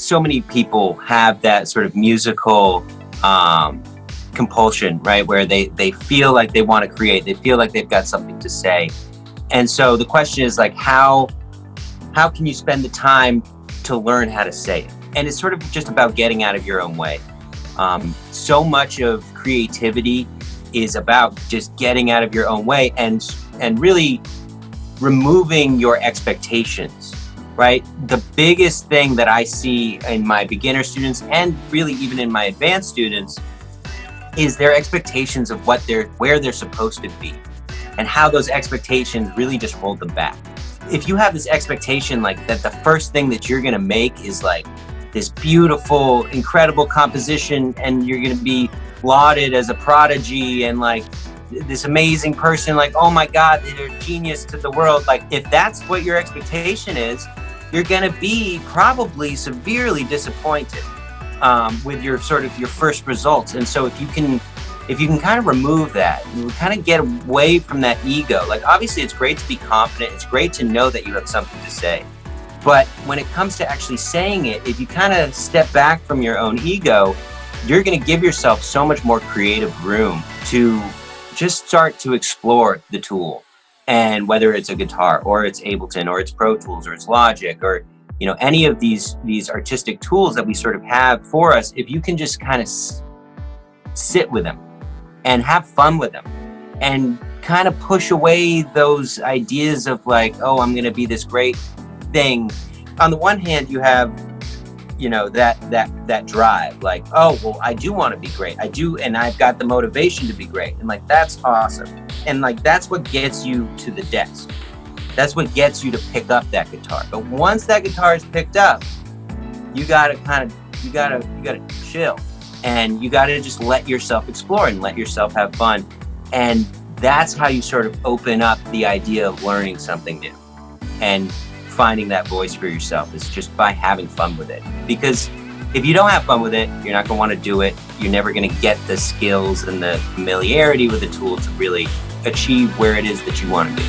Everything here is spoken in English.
so many people have that sort of musical compulsion, right? Where they feel like they want to create, they feel like they've got something to say. And so the question is like, how can you spend the time to learn how to say it? And it's sort of just about getting out of your own way. So much of creativity is about just getting out of your own way and really removing your expectations, right? The biggest thing that I see in my beginner students and really even in my advanced students is their expectations of where they're supposed to be and how those expectations really just hold them back. If you have this expectation like that the first thing that you're gonna make is like this beautiful, incredible composition and you're gonna be lauded as a prodigy and like this amazing person, like, oh my God, they're a genius to the world. Like if that's what your expectation is, you're gonna be probably severely disappointed with your first results. And so if you can kind of remove that, you kind of get away from that ego. Like obviously it's great to be confident, it's great to know that you have something to say. But when it comes to actually saying it, if you kind of step back from your own ego, you're gonna give yourself so much more creative room to just start to explore the tool. And whether it's a guitar or it's Ableton or it's Pro Tools or it's Logic or any of these artistic tools that we sort of have for us, if you can just kind of sit with them and have fun with them and kind of push away those ideas of like, oh, I'm gonna be this great thing. On the one hand, you have that drive, like, oh well, I do want to be great, I do, and I've got the motivation to be great, and like that's awesome, and like that's what gets you to the desk, that's what gets you to pick up that guitar. But once that guitar is picked up, you gotta chill, and you gotta just let yourself explore and let yourself have fun. And that's how you sort of open up the idea of learning something new and finding that voice for yourself, is just by having fun with it. Because if you don't have fun with it, you're not gonna want to do it. You're never gonna get the skills and the familiarity with the tool to really achieve where it is that you want to be.